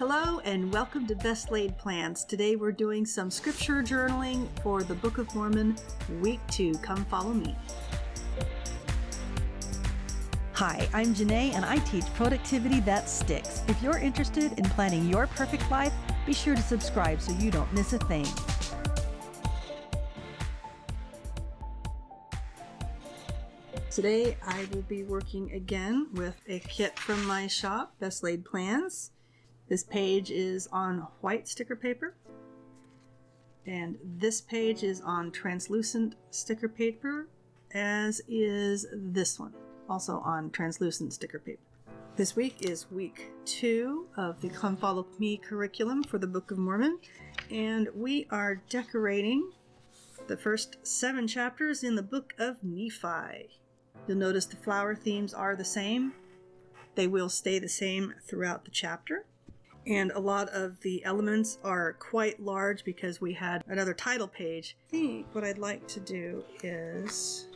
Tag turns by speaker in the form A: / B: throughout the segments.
A: Hello and welcome to Best Laid Plans. Today we're doing some scripture journaling for the Book of Mormon, Week 2. Come follow me.
B: Hi, I'm Janae and I teach productivity that sticks. If you're interested in planning your perfect life, be sure to subscribe so you don't miss a thing.
A: Today I will be working again with a kit from my shop, Best Laid Plans. This page is on white sticker paper, and this page is on translucent sticker paper, as is this one, also on translucent sticker paper. This week is week 2 of the Come Follow Me curriculum for the Book of Mormon, and we are decorating the first 7 chapters in the Book of Nephi. You'll notice the flower themes are the same. They will stay the same throughout the chapter. And a lot of the elements are quite large because we had another title page. I think what I'd like to do is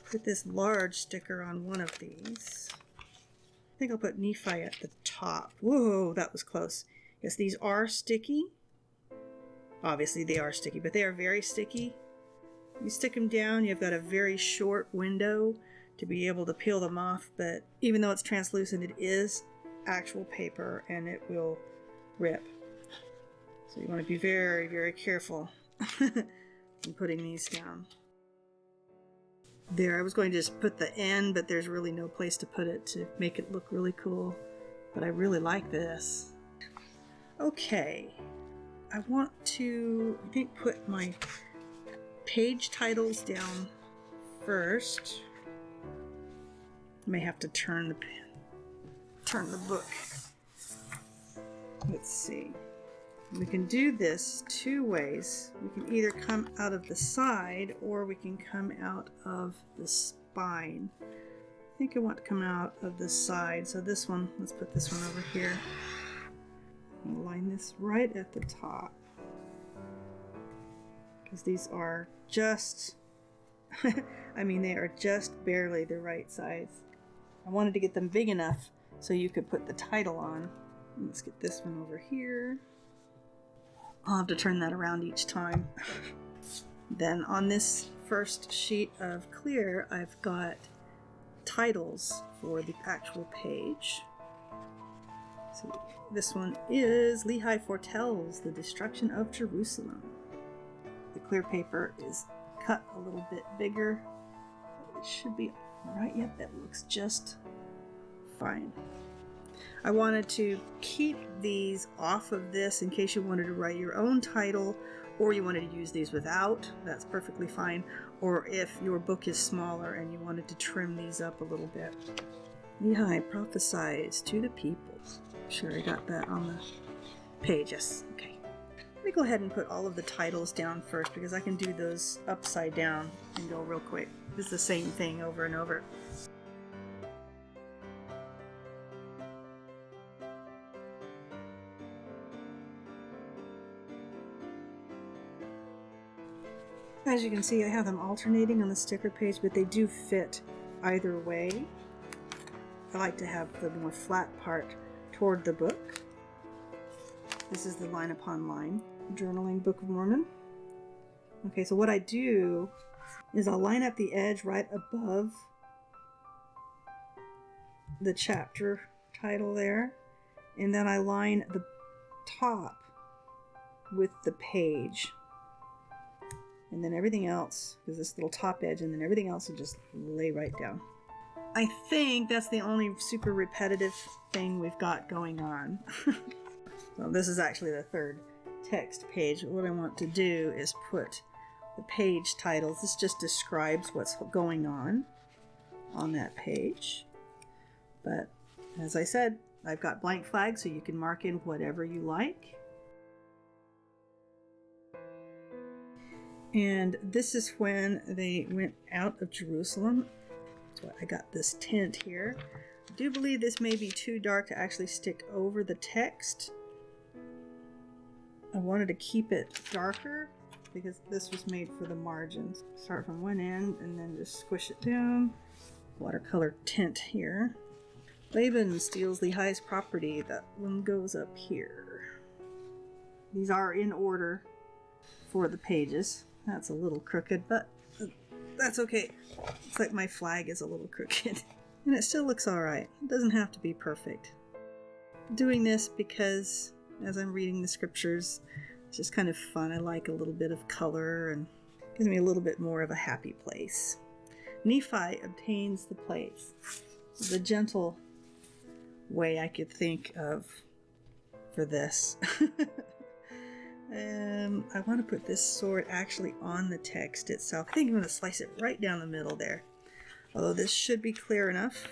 A: put this large sticker on one of these. I think I'll put Nephi at the top. Whoa, that was close. Yes, these are sticky. Obviously they are sticky, but they are very sticky. You stick them down, you've got a very short window to be able to peel them off, but even though it's translucent, it is actual paper and it will rip. So you want to be very, very careful in putting these down. There, I was going to just put the end, but there's really no place to put it to make it look really cool. But I really like this. Okay, I want to, I think, put my page titles down first. I may have to turn the book. Let's see. We can do this 2 ways. We can either come out of the side or we can come out of the spine. I think I want to come out of the side. So this one, let's put this one over here. I'll line this right at the top. Because these are just, I mean, they are just barely the right size. I wanted to get them big enough so you could put the title on. Let's get this one over here. I'll have to turn that around each time. Then on this first sheet of clear, I've got titles for the actual page. So this one is Lehi foretells the destruction of Jerusalem. The clear paper is cut a little bit bigger. It should be right. Yep, that looks just fine. I wanted to keep these off of this in case you wanted to write your own title or you wanted to use these without. That's perfectly fine. Or if your book is smaller and you wanted to trim these up a little bit. Lehi prophesies to the people. Sure, I got that on the page. Yes. Okay. Let me go ahead and put all of the titles down first because I can do those upside down and go real quick. It's the same thing over and over. As you can see, I have them alternating on the sticker page, but they do fit either way. I like to have the more flat part toward the book. This is the line upon line journaling Book of Mormon. Okay, so what I do is I'll line up the edge right above the chapter title there, and then I line the top with the page. And then everything else, because this little top edge, and then everything else will just lay right down. I think that's the only super repetitive thing we've got going on. So this is actually the third text page. What I want to do is put the page titles. This just describes what's going on that page. But as I said, I've got blank flags so you can mark in whatever you like. And this is when they went out of Jerusalem. That's why I got this tent here. I do believe this may be too dark to actually stick over the text. I wanted to keep it darker because this was made for the margins. Start from one end and then just squish it down. Watercolor tint here. Laban steals Lehi's property. That one goes up here. These are in order for the pages. That's a little crooked, but that's okay. It's like my flag is a little crooked. And it still looks alright. It doesn't have to be perfect. I'm doing this because as I'm reading the scriptures, it's just kind of fun. I like a little bit of color and gives me a little bit more of a happy place. Nephi obtains the plates. The gentle way I could think of for this. I want to put this sword actually on the text itself. I think I'm going to slice it right down the middle there. Although this should be clear enough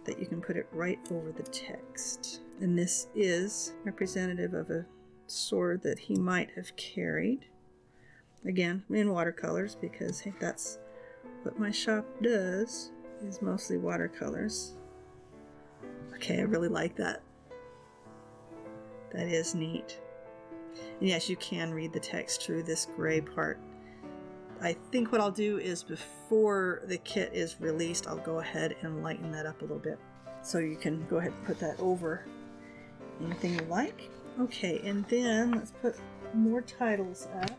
A: that you can put it right over the text. And this is representative of a sword that he might have carried. Again, in watercolors, because hey, that's what my shop does, is mostly watercolors. Okay, I really like that. That is neat. And yes, you can read the text through this gray part. I think what I'll do is before the kit is released, I'll go ahead and lighten that up a little bit. So you can go ahead and put that over anything you like. Okay, and then let's put more titles up.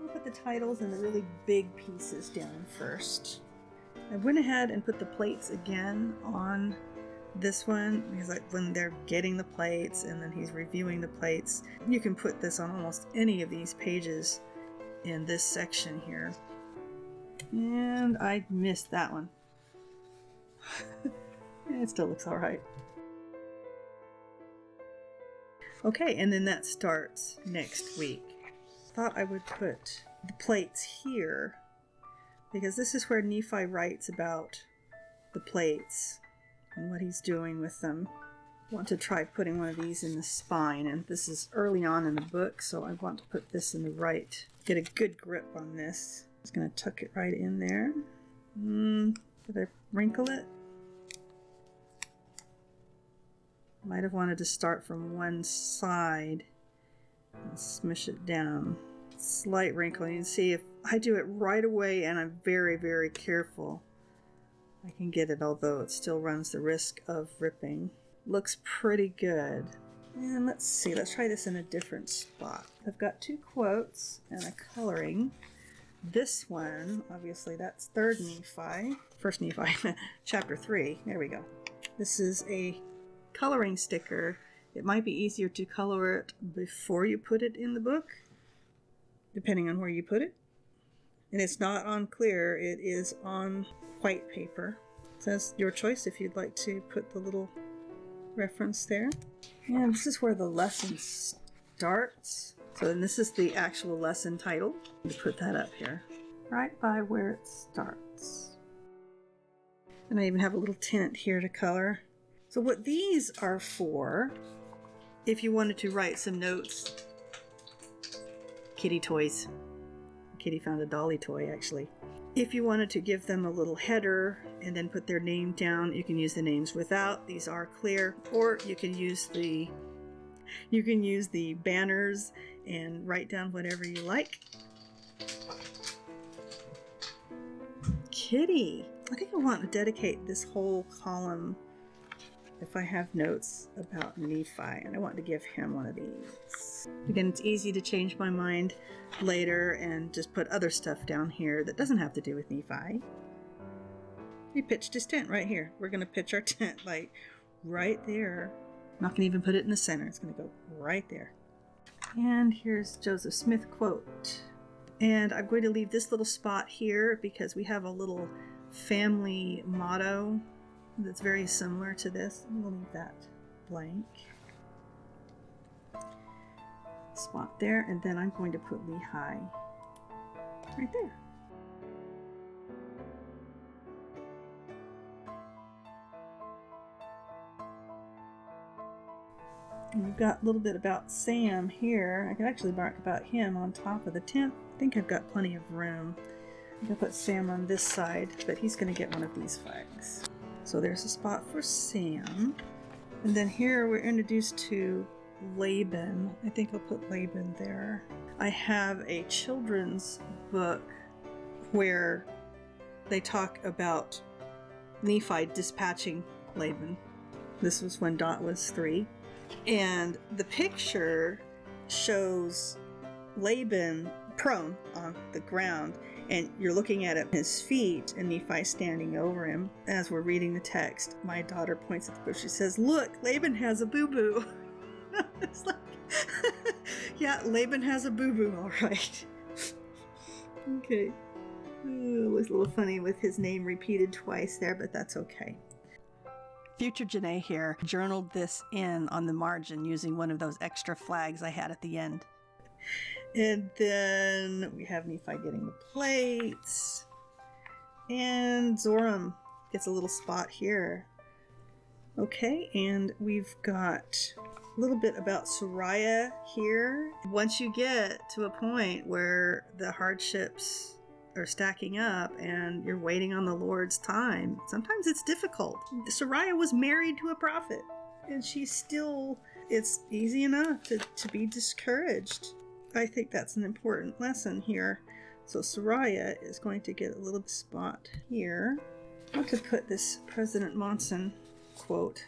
A: I'll put the titles and the really big pieces down first. I went ahead and put the plates again on this one because like when they're getting the plates and then he's reviewing the plates, you can put this on almost any of these pages in this section here. And I missed that one. It still looks alright. Okay, and then that starts next week. Thought I would put the plates here because this is where Nephi writes about the plates and what he's doing with them. I want to try putting one of these in the spine, and this is early on in the book, so I want to put this in the right. Get a good grip on this. Just going to tuck it right in there. Did I wrinkle it? Might have wanted to start from one side and smush it down. Slight wrinkle. You can see if I do it right away and I'm very, very careful, I can get it, although it still runs the risk of ripping. Looks pretty good. And let's see, let's try this in a different spot. I've got two quotes and a coloring. This one, obviously, that's 3rd Nephi. 1st Nephi, chapter 3. There we go. This is a coloring sticker. It might be easier to color it before you put it in the book, depending on where you put it. And it's not on clear, it is on white paper. It says your choice if you'd like to put the little reference there. And this is where the lesson starts. So then this is the actual lesson title. I'm going to put that up here, right by where it starts. And I even have a little tint here to color. So what these are for, if you wanted to write some notes, kitty toys. Kitty found a dolly toy, actually. If you wanted to give them a little header and then put their name down, you can use the names without. These are clear, or you can use the banners and write down whatever you like. Kitty. I think I want to dedicate this whole column, if I have notes about Nephi, and I want to give him one of these. Again, it's easy to change my mind later and just put other stuff down here that doesn't have to do with Nephi. He pitched his tent right here. We're going to pitch our tent like right there. I'm not going to even put it in the center. It's going to go right there. And here's Joseph Smith quote. And I'm going to leave this little spot here because we have a little family motto that's very similar to this. We'll leave that blank. Spot there, and then I'm going to put Lehi right there. And we've got a little bit about Sam here. I could actually mark about him on top of the tent. I think I've got plenty of room. I'm going to put Sam on this side, but he's going to get one of these flags. So there's a spot for Sam. And then here we're introduced to Laban. I think I'll put Laban there. I have a children's book where they talk about Nephi dispatching Laban. This was when Dot was 3. And the picture shows Laban prone on the ground, and you're looking at his feet, and Nephi standing over him. As we're reading the text, my daughter points at the bush. She says, "Look, Laban has a boo-boo." It's like, yeah, Laban has a boo-boo, all right. Okay. It looks a little funny with his name repeated twice there, but that's okay.
B: Future Janae here journaled this in on the margin using one of those extra flags I had at the end.
A: And then we have Nephi getting the plates. And Zoram gets a little spot here. Okay, and we've got a little bit about Sariah here. Once you get to a point where the hardships are stacking up and you're waiting on the Lord's time, sometimes it's difficult. Sariah was married to a prophet, and it's easy enough to be discouraged. I think that's an important lesson here. So Sariah is going to get a little spot here. I want to put this President Monson quote.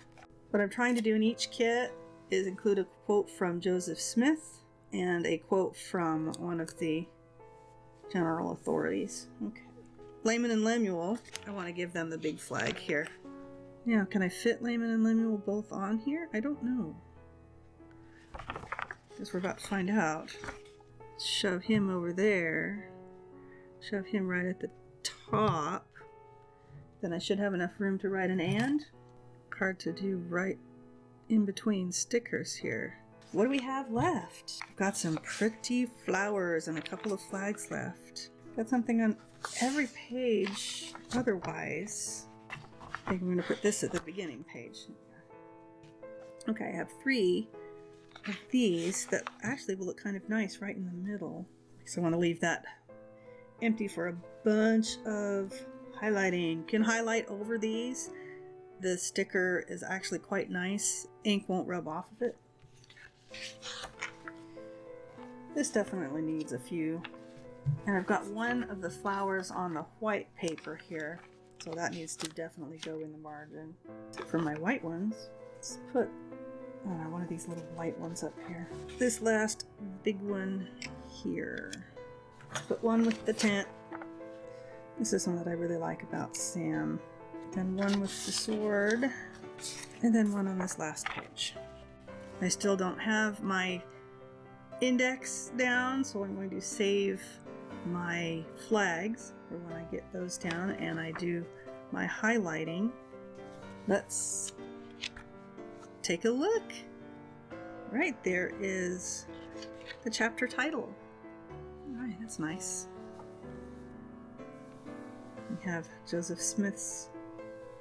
A: What I'm trying to do in each kit is include a quote from Joseph Smith and a quote from one of the general authorities. Okay. Laman and Lemuel, I want to give them the big flag here. Now, can I fit Laman and Lemuel both on here? I don't know. Guess we're about to find out. Shove him over there. Shove him right at the top. Then I should have enough room to write an and. Hard to do right in between stickers here. What do we have left? I've got some pretty flowers and a couple of flags left. Got something on every page otherwise. I think I'm going to put this at the beginning page. Okay, I have 3 of these that actually will look kind of nice right in the middle. So I want to leave that empty for a bunch of highlighting. You can highlight over these. The sticker is actually quite nice. Ink won't rub off of it. This definitely needs a few. And I've got one of the flowers on the white paper here, so that needs to definitely go in the margin. For my white ones, let's put one of these little white ones up here. This last big one here. Put one with the tent. This is one that I really like about Sam. Then one with the sword. And then one on this last page. I still don't have my index down, so I'm going to save my flags for when I get those down and I do my highlighting. Let's take a look. Right there is the chapter title. All right, that's nice. We have Joseph Smith's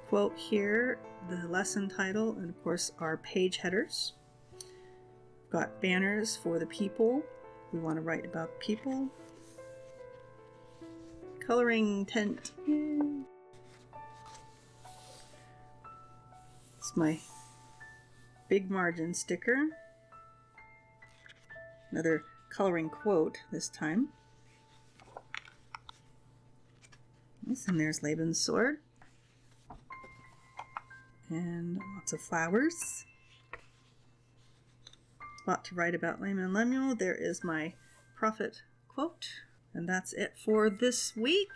A: quote here, the lesson title, and of course our page headers. Got banners for the people. We want to write about people. Coloring tent. It's my big margin sticker. Another coloring quote this time. Yes, and there's Laban's sword. And lots of flowers. Spot to write about Laman and Lemuel. There is my prophet quote. And that's it for this week.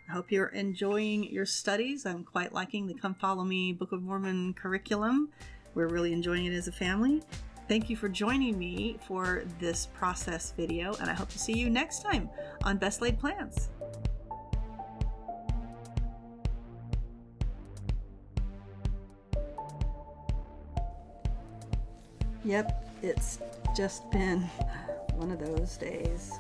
A: I hope you're enjoying your studies. I'm quite liking the Come Follow Me Book of Mormon curriculum. We're really enjoying it as a family. Thank you for joining me for this process video, and I hope to see you next time on Best Laid Plans. Yep, it's just been one of those days.